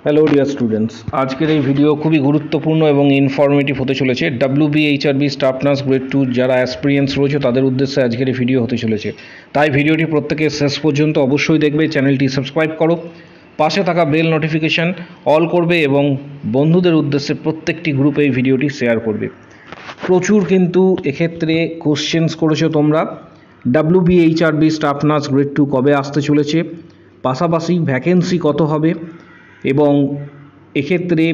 Hello dear students, আজকের এই video খুবই গুরুত্বপূর্ণ এবং ইনফরমেটিভ হতে চলেছে। WBHRB স্টাফ নার্স গ্রেড 2 যারা অ্যাসপিরিয়েন্স রয়েছে তাদের উদ্দেশ্যে আজকের এই ভিডিও হতে চলেছে। তাই ভিডিওটি প্রত্যেকে শেষ পর্যন্ত অবশ্যই দেখবে, চ্যানেলটি সাবস্ক্রাইব করো, পাশে থাকা বেল নোটিফিকেশান অল করবে এবং বন্ধুদের উদ্দেশ্যে প্রত্যেকটি গ্রুপে এই ভিডিওটি শেয়ার করবে। প্রচুর কিন্তু এক্ষেত্রে কোশ্চেন্স করেছো তোমরা, WBHRB স্টাফ নার্স গ্রেড 2 কবে আসতে চলেছে, পাশাপাশি ভ্যাকেন্সি কত হবে এবং এক্ষেত্রে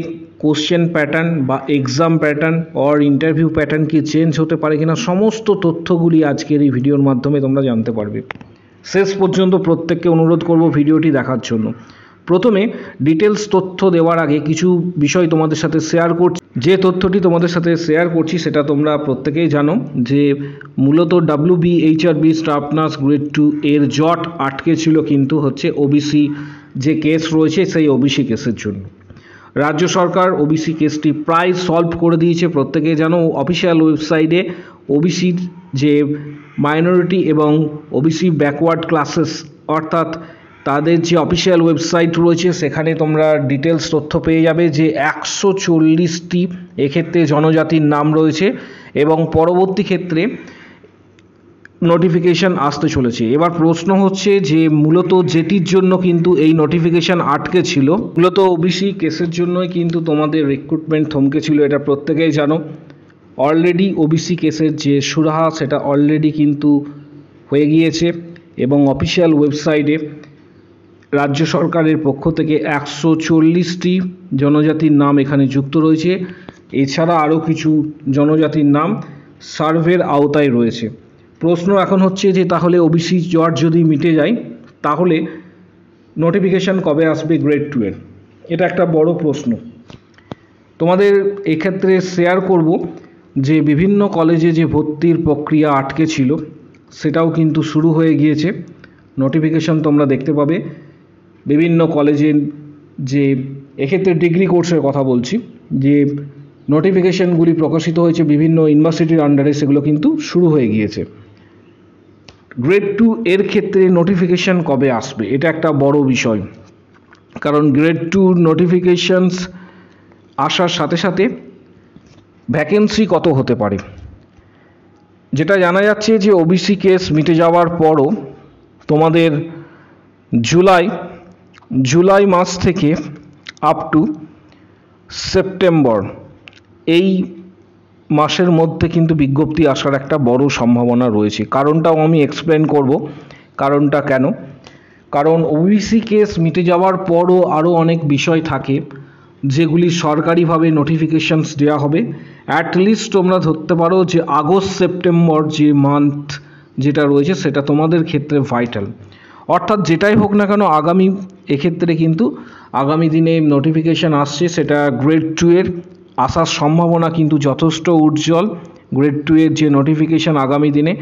কোশ্চেন প্যাটার্ন বা exam pattern or interview pattern কি চেঞ্জ হতে পারে কিনা, সমস্ত তথ্যগুলি আজকের এই ভিডিওর মাধ্যমে তোমরা জানতে পারবে। শেষ পর্যন্ত প্রত্যেককে অনুরোধ করব ভিডিওটি দেখার জন্য। প্রথমে ডিটেলস তথ্য দেওয়ার আগে কিছু বিষয় তোমাদের সাথে শেয়ার করছি। যে তথ্যটি তোমাদের সাথে শেয়ার করছি সেটা তোমরা প্রত্যেকেই জানো যে মূলত WBHRB স্টাফ নার্স গ্রেড 2 এর জট আটকে ছিল কিন্তু হচ্ছে ওবিসি যে কেস রয়েছে সেই ওবিসি কেসের জন্য। রাজ্য সরকার ওবিসি কেসটি প্রায় সলভ করে দিয়েছে। প্রত্যেকেই জানো অফিসিয়াল ওয়েবসাইটে ওবিসির যে মাইনরিটি এবং ওবিসি ব্যাকওয়ার্ড ক্লাসেস অর্থাৎ তাদের যে অফিসিয়াল ওয়েবসাইট রয়েছে সেখানে তোমরা ডিটেলস তথ্য পেয়ে যাবে যে 140টি এক্ষেত্রে জনজাতির নাম রয়েছে এবং পরবর্তী ক্ষেত্রে নোটিফিকেশান আসতে চলেছে। এবার প্রশ্ন হচ্ছে যে মূলত যেটির জন্য কিন্তু এই নোটিফিকেশান আটকে ছিল, মূলত ওবিসি কেসের জন্যই কিন্তু তোমাদের রিক্রুটমেন্ট থমকে ছিল, এটা প্রত্যেকেই জানো। অলরেডি ওবিসি কেসের যে সুরাহা সেটা অলরেডি কিন্তু হয়ে গিয়েছে এবং অফিসিয়াল ওয়েবসাইটে রাজ্য সরকারের পক্ষ থেকে 140টি জনজাতির নাম এখানে যুক্ত রয়েছে। এছাড়া আরও কিছু জনজাতির নাম সার্ভের আওতায় রয়েছে। প্রশ্ন এখন হচ্ছে যে তাহলে ওবিসি জট যদি মিটে যায় তাহলে নোটিফিকেশান কবে আসবে গ্রেড 2 এর? এটা একটা বড় প্রশ্ন। তোমাদের এক্ষেত্রে শেয়ার করব যে বিভিন্ন কলেজে যে ভর্তির প্রক্রিয়া আটকে ছিল সেটাও কিন্তু শুরু হয়ে গিয়েছে। নোটিফিকেশান তোমরা দেখতে পাবে বিভিন্ন কলেজে, যে এক্ষেত্রে ডিগ্রি কোর্সের কথা বলছি, যে নোটিফিকেশানগুলি প্রকাশিত হয়েছে বিভিন্ন ইউনিভার্সিটির আন্ডারে সেগুলো কিন্তু শুরু হয়ে গিয়েছে। গ্রেড 2 এর ক্ষেত্রে নোটিফিকেশান কবে আসবে এটা একটা বড় বিষয়, কারণ গ্রেড 2 নোটিফিকেশানস আসার সাথে সাথে ভ্যাকেন্সি কত হতে পারে। যেটা জানা যাচ্ছে যে ওবিসি কেস মিটে যাওয়ার পরও তোমাদের জুলাই মাস থেকে আপ টু সেপ্টেম্বর এই মাসের মধ্যে কিন্তু বিজ্ঞপ্তি আসার একটা বড় সম্ভাবনা রয়েছে। কারণটাও আমি এক্সপ্লেন করব কারণটা কেন। কারণ ওবিসি কেস মিটে যাওয়ার পরও আরও অনেক বিষয় থাকে যেগুলি সরকারিভাবে নোটিফিকেশানস দেওয়া হবে। অ্যাটলিস্ট তোমরা ধরতে পারো যে আগস্ট সেপ্টেম্বর যে মান্থ যেটা রয়েছে সেটা তোমাদের ক্ষেত্রে ভাইটাল। অর্থাৎ যেটাই হোক না কেন আগামী এক্ষেত্রে কিন্তু আগামী দিনে নোটিফিকেশান আসছে, সেটা গ্রেড 2 এর আসার সম্ভাবনা কিন্তু যথেষ্ট উজ্জ্বল। গ্রেড 2 এর যে নোটিফিকেশান আগামী দিনে,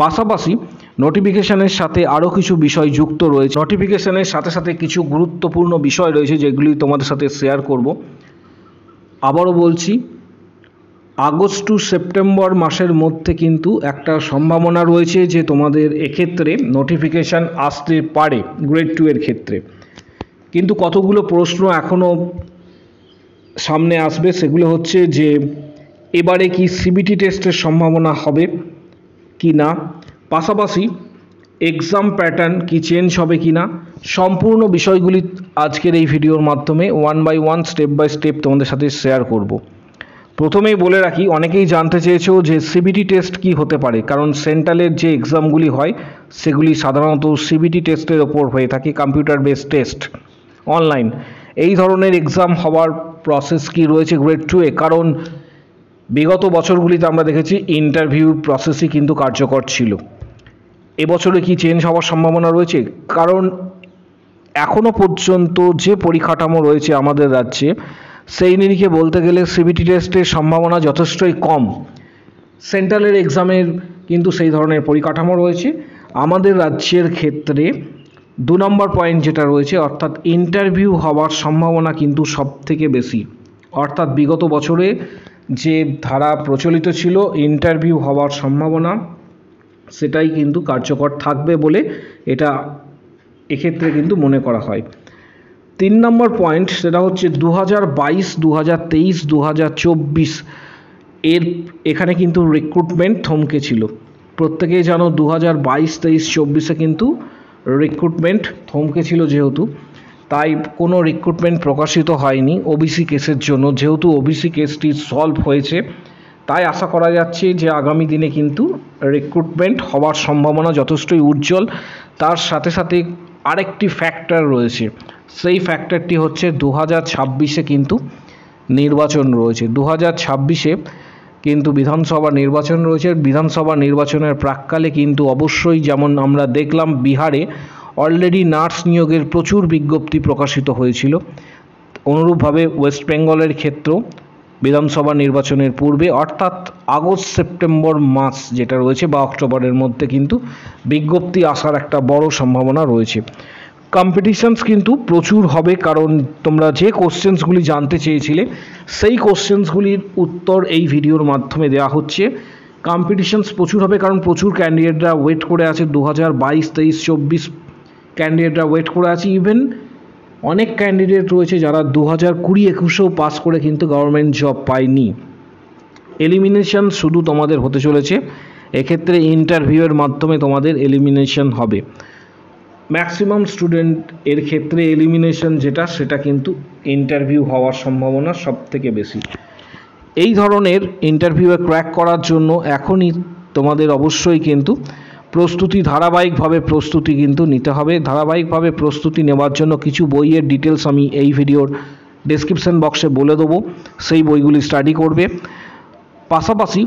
পাশাপাশি নোটিফিকেশানের সাথে আরও কিছু বিষয় যুক্ত রয়েছে। নোটিফিকেশানের সাথে সাথে কিছু গুরুত্বপূর্ণ বিষয় রয়েছে যেগুলি তোমাদের সাথে শেয়ার করব। আবারও বলছি, আগস্ট টু সেপ্টেম্বর মাসের মধ্যে কিন্তু একটা সম্ভাবনা রয়েছে যে তোমাদের এক্ষেত্রে নোটিফিকেশান আসতে পারে গ্রেড 2 এর ক্ষেত্রে। কিন্তু কতগুলো প্রশ্ন এখনও সামনে আসবে, সেগুলো হচ্ছে যে এবারে কি সিবিটি টেস্টের সম্ভাবনা হবে কি না, পাশাপাশি এক্সাম প্যাটার্ন কি চেঞ্জ হবে কি না, সম্পূর্ণ বিষয়গুলি আজকের এই ভিডিওর মাধ্যমে one by one step by step তোমাদের সাথে শেয়ার করব। প্রথমেই বলে রাখি, অনেকেই জানতে চেয়েছো যে সিবিটি টেস্ট কি হতে পারে, কারণ সেন্ট্রালের যে এক্সামগুলি হয় সেগুলি সাধারণত সিবিটি টেস্টের ওপর হয়ে থাকে, কম্পিউটার বেসড টেস্ট অনলাইন। এই ধরনের এক্সাম হওয়ার প্রসেস কি রয়েছে গ্রেড 2 এ? কারণ বিগত বছরগুলিতে আমরা দেখেছি ইন্টারভিউ প্রসেসই কিন্তু কার্যকর ছিল। এবছরে কি চেঞ্জ হওয়ার সম্ভাবনা রয়েছে? কারণ এখনও পর্যন্ত যে পরিকাঠামো রয়েছে আমাদের রাজ্যে সেই নিরিখে বলতে গেলে সিবিটি টেস্টের সম্ভাবনা যথেষ্টই কম। সেন্ট্রালের এক্সামের কিন্তু সেই ধরনের পরিকাঠামো রয়েছে। আমাদের রাজ্যের ক্ষেত্রে 2 নম্বর পয়েন্ট যেটা রয়েছে, অর্থাৎ ইন্টারভিউ হওয়ার সম্ভাবনা কিন্তু সব থেকে বেশি। অর্থাৎ বিগত বছরে যে ধারা প্রচলিত ছিল ইন্টারভিউ হওয়ার সম্ভাবনা সেটাই কিন্তু কার্যকর থাকবে বলে এটা এক্ষেত্রে কিন্তু মনে করা হয়। 3 নম্বর পয়েন্ট সেটা হচ্ছে 2022, 2023, 2024 এর এখানে কিন্তু রিক্রুটমেন্ট থমকে ছিল। প্রত্যেকেই জানো 2022, 23, 24-এ কিন্তু রিক্রুটমেন্ট থমকে ছিল, যেহেতু তাই কোনো রিক্রুটমেন্ট প্রকাশিত হয়নি ওবিসি কেসের জন্য। যেহেতু ওবিসি কেসটি সলভ হয়েছে, তাই আশা করা যাচ্ছে যে আগামী দিনে কিন্তু রিক্রুটমেন্ট হওয়ার সম্ভাবনা যথেষ্টই উজ্জ্বল। তার সাথে সাথে আরেকটি ফ্যাক্টর রয়েছে, সেই ফ্যাক্টরটি হচ্ছে 2026-এ কিন্তু নির্বাচন রয়েছে। 2026-এ কিন্তু বিধানসভা নির্বাচন রয়েছে। বিধানসভা নির্বাচনের প্রাক্কালে কিন্তু অবশ্যই, যেমন আমরা দেখলাম বিহারে অলরেডি নার্স নিয়োগের প্রচুর বিজ্ঞপ্তি প্রকাশিত হয়েছিল, অনুরূপভাবে ওয়েস্ট বেঙ্গলের ক্ষেত্রেও বিধানসভা নির্বাচনের পূর্বে অর্থাৎ আগস্ট সেপ্টেম্বর মাস যেটা রয়েছে বা অক্টোবরের মধ্যে কিন্তু বিজ্ঞপ্তি আসার একটা বড় সম্ভাবনা রয়েছে। কম্পিটিশনস কিন্তু প্রচুর হবে, কারণ তোমরা যে কোশ্চেন্সগুলি জানতে চেয়েছিলে সেই কোশ্চেন্সগুলির উত্তর এই ভিডিওর মাধ্যমে দেওয়া হচ্ছে। কম্পিটিশনস প্রচুর হবে, কারণ প্রচুর ক্যান্ডিডেটরা ওয়েট করে আছে। 2022, 23, 24 ক্যান্ডিডেটরা ওয়েট করে আছে। ইভেন অনেক ক্যান্ডিডেট রয়েছে যারা 2020, 21-এও পাস করে কিন্তু গভর্নমেন্ট জব পায়নি। এলিমিনেশন শুধু তোমাদের হতে চলেছে, এক্ষেত্রে ইন্টারভিউয়ের মাধ্যমে তোমাদের এলিমিনেশন হবে। ম্যাক্সিমাম স্টুডেন্ট এর ক্ষেত্রে এলিমিনেশন যেটা, সেটা কিন্তু ইন্টারভিউ হওয়ার সম্ভাবনা সব থেকে বেশি। এই ধরনের ইন্টারভিউয়ে ক্র্যাক করার জন্য এখনই তোমাদের অবশ্যই কিন্তু ধারাবাহিকভাবে প্রস্তুতি কিন্তু নিতে হবে। ধারাবাহিকভাবে প্রস্তুতি নেওয়ার জন্য কিছু বইয়ের ডিটেলস আমি এই ভিডিওর ডেসক্রিপশন বক্সে বলে দেবো, সেই বইগুলি স্টাডি করবে। পাশাপাশি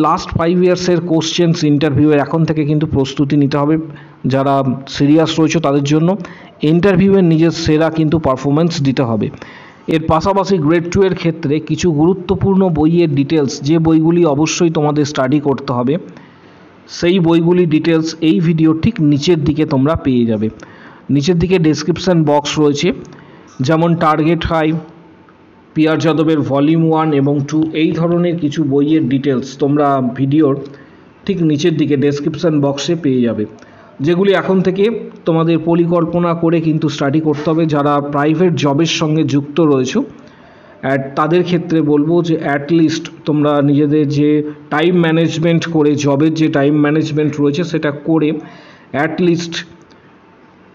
লাস্ট 5 ইয়ার্সের কোশ্চেন্স ইন্টারভিউয়ের এখন থেকে কিন্তু প্রস্তুতি নিতে হবে। যারা সিরিয়াস রয়েছে তাদের জন্য ইন্টারভিউয়ের নিজের সেরা কিন্তু পারফরমেন্স দিতে হবে। এর পাশাপাশি গ্রেড 2 এর ক্ষেত্রে কিছু গুরুত্বপূর্ণ বইয়ের ডিটেলস, যে বইগুলি অবশ্যই তোমাদের স্টাডি করতে হবে, সেই বইগুলি ডিটেলস এই ভিডিও ঠিক নিচের দিকে তোমরা পেয়ে যাবে। নিচের দিকে ডেসক্রিপশন বক্স রয়েছে, যেমন টার্গেট হাই, পিআর যাদবের ভলিউম 1 এবং 2, এই ধরনের কিছু বইয়ের ডিটেলস তোমরা ভিডিওর ঠিক নিচের দিকে ডেসক্রিপশন বক্সে পেয়ে যাবে, যেগুলি এখন থেকে তোমাদের পরিকল্পনা করে কিন্তু স্টাডি করতে হবে। যারা প্রাইভেট জবের সঙ্গে যুক্ত রয়েছে তাদের ক্ষেত্রে বলবো যে অ্যাটলিস্ট তোমরা নিজেদের যে টাইম ম্যানেজমেন্ট করে, জবের যে টাইম ম্যানেজমেন্ট রয়েছে সেটা করে অ্যাটলিস্ট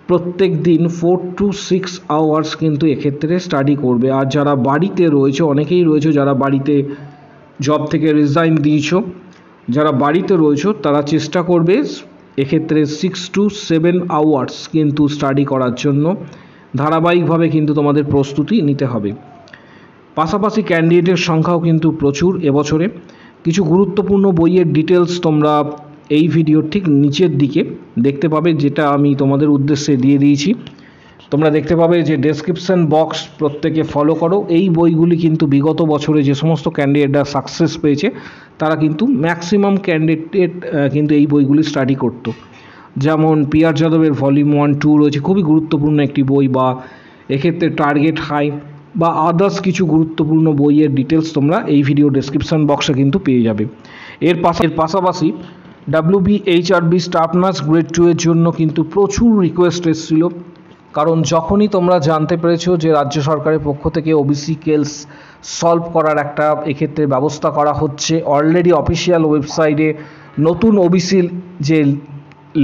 প্রত্যেক দিন 4 to 6 আওয়ার্স কিন্তু এক্ষেত্রে স্টাডি করবে। আর যারা বাড়িতে রয়েছে, অনেকেই রয়েছে যারা বাড়িতে জব থেকে রিজাইন দিয়েছ, যারা বাড়িতে রয়েছে তারা চেষ্টা করবে এক্ষেত্রে 6 to 7 আওয়ার্স কিন্তু স্টাডি করার জন্য। ধারাবাহিকভাবে কিন্তু তোমাদের প্রস্তুতি নিতে হবে। পাশাপাশি ক্যান্ডিডেটের সংখ্যাও কিন্তু প্রচুর এবছরে। কিছু গুরুত্বপূর্ণ বইয়ের ডিটেলস তোমরা এই ভিডিওর ঠিক নিচের দিকে দেখতে পাবে, যেটা আমি তোমাদের উদ্দেশ্যে দিয়ে দিয়েছি। তোমরা দেখতে পাবে যে ডেসক্রিপশন বক্স প্রত্যেকে ফলো করো। এই বইগুলি কিন্তু বিগত বছরে যে সমস্ত ক্যান্ডিডেটরা সাকসেস পেয়েছে তারা কিন্তু ম্যাক্সিমাম ক্যান্ডিডেট কিন্তু এই বইগুলি স্টাডি করতো। যেমন পিআর যাদবের ভলিউম 1, 2 রয়েছে, খুবই গুরুত্বপূর্ণ একটি বই, বা এক্ষেত্রে টার্গেট হাই বা আদার্স কিছু গুরুত্বপূর্ণ বইয়ের ডিটেলস তোমরা এই ভিডিও ডেসক্রিপশন বক্সে কিন্তু পেয়ে যাবে। এর পাশাপাশি WBHRB স্টাফ নার্স গ্রেড 2 এর জন্য কিন্তু প্রচুর রিকোয়েস্ট এসেছিল, কারণ যখনই তোমরা জানতে পেরেছো যে রাজ্য সরকারের পক্ষ থেকে ওবিসি কেস সলভ করার একটা এক্ষেত্রে ব্যবস্থা করা হচ্ছে, অলরেডি অফিসিয়াল ওয়েবসাইটে নতুন ওবিসি যে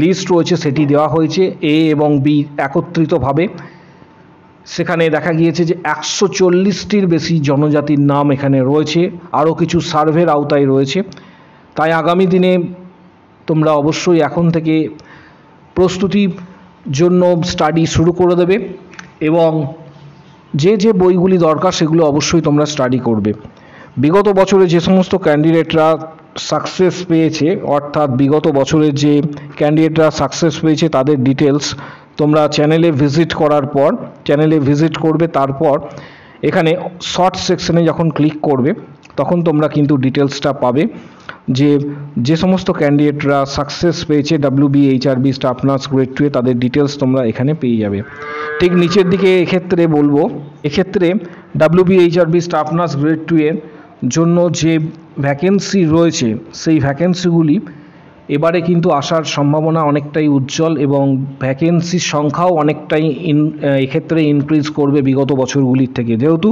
লিস্ট রয়েছে সেটি দেওয়া হয়েছে A এবং B একত্রিতভাবে। সেখানে দেখা গিয়েছে যে 140টির বেশি জনজাতির নাম এখানে রয়েছে, আরও কিছু সার্ভের আওতায় রয়েছে। তাই আগামী দিনে তোমরা অবশ্যই এখন থেকে প্রস্তুতির জন্য স্টাডি শুরু করে দেবে, এবং যে বইগুলি দরকার সেগুলো অবশ্যই তোমরা স্টাডি করবে। বিগত বছরে যে সমস্ত ক্যান্ডিডেটরা সাকসেস পেয়েছে, অর্থাৎ বিগত বছরের যে ক্যান্ডিডেটরা সাকসেস পেয়েছে তাদের ডিটেলস তোমরা চ্যানেলে ভিজিট করবে। তারপর এখানে শর্ট সেকশনে যখন ক্লিক করবে তখন তোমরা কিন্তু ডিটেলসটা পাবে যে সমস্ত ক্যান্ডিডেটরা সাকসেস পেয়েছে WBHRB স্টাফ নার্স গ্রেড 2 তাদের ডিটেলস তোমরা এখানে পেয়ে যাবে। ঠিক নিচের দিকে এক্ষেত্রে WBHRB স্টাফ নার্স গ্রেড 2 এর জন্য যে ভ্যাকেন্সি রয়েছে সেই ভ্যাকেন্সিগুলি এবারে কিন্তু আসার সম্ভাবনা অনেকটাই উজ্জ্বল এবং ভ্যাকেন্সির সংখ্যাও অনেকটাই এক্ষেত্রে ইনক্রিজ করবে বিগত বছরগুলির থেকে, যেহেতু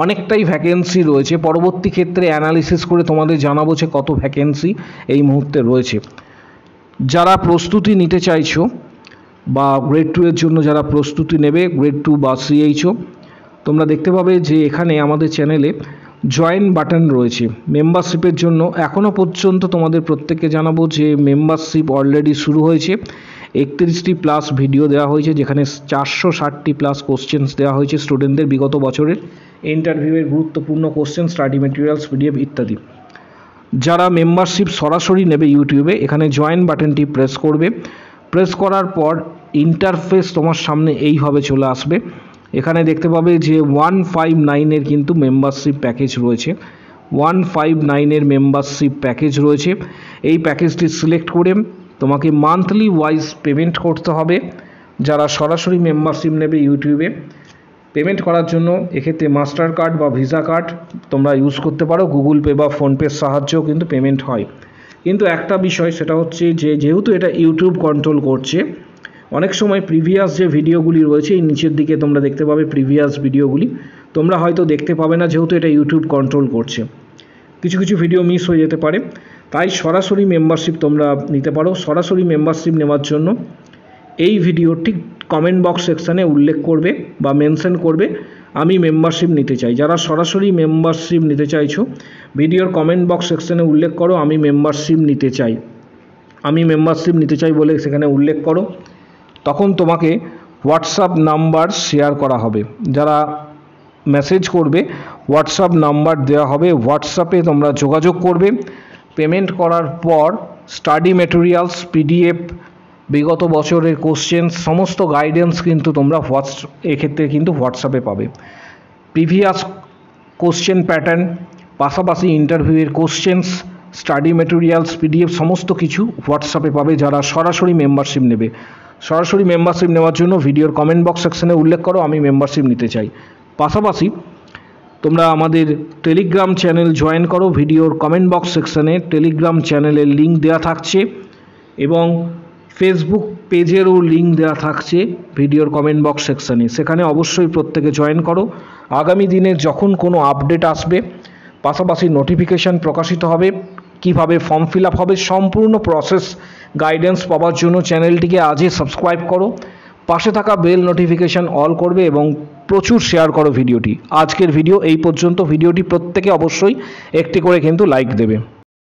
অনেকটাই ভ্যাকেন্সি রয়েছে। পরবর্তী ক্ষেত্রে অ্যানালিসিস করে তোমাদের জানাবো যে কত ভ্যাকেন্সি এই মুহূর্তে রয়েছে। যারা প্রস্তুতি নিতে চাইছো বা গ্রেড 2 এর জন্য যারা প্রস্তুতি নেবে, গ্রেড 2 বা সিএইচও, তোমরা দেখতে পাবে যে এখানে আমাদের চ্যানেলে জয়েন বাটন রয়েছে মেম্বারশিপের জন্য। এখনও পর্যন্ত তোমাদের প্রত্যেককে জানাবো যে মেম্বারশিপ অলরেডি শুরু হয়েছে। 31টি প্লাস ভিডিও দেওয়া হয়েছে, যেখানে 460টি প্লাস কোশ্চেন্স দেওয়া হয়েছে স্টুডেন্টদের বিগত বছরের ইন্টারভিউয়ের গুরুত্বপূর্ণ কোশ্চেন, স্টাডি মেটেরিয়ালস, পিডিএফ ইত্যাদি। যারা মেম্বারশিপ সরাসরি নেবে ইউটিউবে, এখানে জয়েন বাটনটি প্রেস করবে। প্রেস করার পর ইন্টারফেস তোমার সামনে এইভাবে চলে আসবে। এখানে দেখতে পাবে যে 159-এর কিন্তু মেম্বারশিপ প্যাকেজ রয়েছে। 159-এর মেম্বারশিপ প্যাকেজ রয়েছে। এই প্যাকেজটি সিলেক্ট করে তোমাকে মান্থলি ওয়াইজ পেমেন্ট করতে হবে। যারা সরাসরি মেম্বারশিপ নেবে ইউটিউবে, পেমেন্ট করার জন্য এক্ষেত্রে মাস্টার কার্ড বা ভিসা কার্ড তোমরা ইউজ করতে পারো। গুগল পে বা ফোনপের সাহায্যেও কিন্তু পেমেন্ট হয়। কিন্তু একটা বিষয়, সেটা হচ্ছে যে যেহেতু এটা ইউটিউব কন্ট্রোল করছে, অনেক সময় প্রিভিয়াস যে ভিডিওগুলি রয়েছে, এই নিচের দিকে তোমরা দেখতে পাবে প্রিভিয়াস ভিডিওগুলি, তোমরা হয়তো দেখতে পাবে না, যেহেতু এটা ইউটিউব কন্ট্রোল করছে। কিছু কিছু ভিডিও মিস হয়ে যেতে পারে। তাই সরাসরি মেম্বারশিপ তোমরা নিতে পারো। সরাসরি মেম্বারশিপ নেওয়ার জন্য এই ভিডিওটি কমেন্ট বক্স সেকশানে উল্লেখ করবে বা মেনশন করবে আমি মেম্বারশিপ নিতে চাই। যারা সরাসরি মেম্বারশিপ নিতে চাইছো, ভিডিওর কমেন্ট বক্স সেকশানে উল্লেখ করো আমি মেম্বারশিপ নিতে চাই, আমি মেম্বারশিপ নিতে চাই বলে সেখানে উল্লেখ করো। তখন তোমাকে হোয়াটসঅ্যাপ নাম্বার শেয়ার করা হবে। যারা মেসেজ করবে হোয়াটসঅ্যাপ নাম্বার দেওয়া হবে, হোয়াটসঅ্যাপে তোমরা যোগাযোগ করবে। পেমেন্ট করার পর স্টাডি মেটেরিয়ালস, পিডিএফ, বিগত বছরের কোশ্চেন, সমস্ত গাইডেন্স কিন্তু তোমরা এক্ষেত্রে কিন্তু হোয়াটসঅ্যাপে পাবে। প্রিভিয়াস কোশ্চেন প্যাটার্ন, পাশাপাশি ইন্টারভিউয়ের কোশ্চেন্স, স্টাডি মেটেরিয়ালস, পিডিএফ সমস্ত কিছু হোয়াটসঅ্যাপে পাবে যারা সরাসরি মেম্বারশিপ নেবে। সরাসরি মেম্বারশিপ নেওয়ার জন্য ভিডিওর কমেন্ট বক্স সেকশনে উল্লেখ করো আমি মেম্বারশিপ নিতে চাই। পাশাপাশি তোমরা আমাদের টেলিগ্রাম চ্যানেল জয়েন করো। ভিডিওর কমেন্ট বক্স সেকশনে টেলিগ্রাম চ্যানেলের লিঙ্ক দেওয়া থাকছে এবং ফেসবুক পেজেরও লিঙ্ক দেওয়া থাকছে ভিডিওর কমেন্ট বক্স সেকশনে। সেখানে অবশ্যই প্রত্যেকে জয়েন করো। আগামী দিনে যখন কোনো আপডেট আসবে, পাশাপাশি নোটিফিকেশান প্রকাশিত হবে, কিভাবে ফর্ম ফিল আপ হবে, সম্পূর্ণ প্রসেস গাইডেন্স পাওয়ার জন্য চ্যানেলটিকে আজই সাবস্ক্রাইব করো। পাশে থাকা বেল নোটিফিকেশান অল করবে এবং প্রচুর শেয়ার করো ভিডিওটি। আজকের ভিডিও এই পর্যন্ত। ভিডিওটি প্রত্যেকে অবশ্যই একটি করে কিন্তু লাইক দেবে।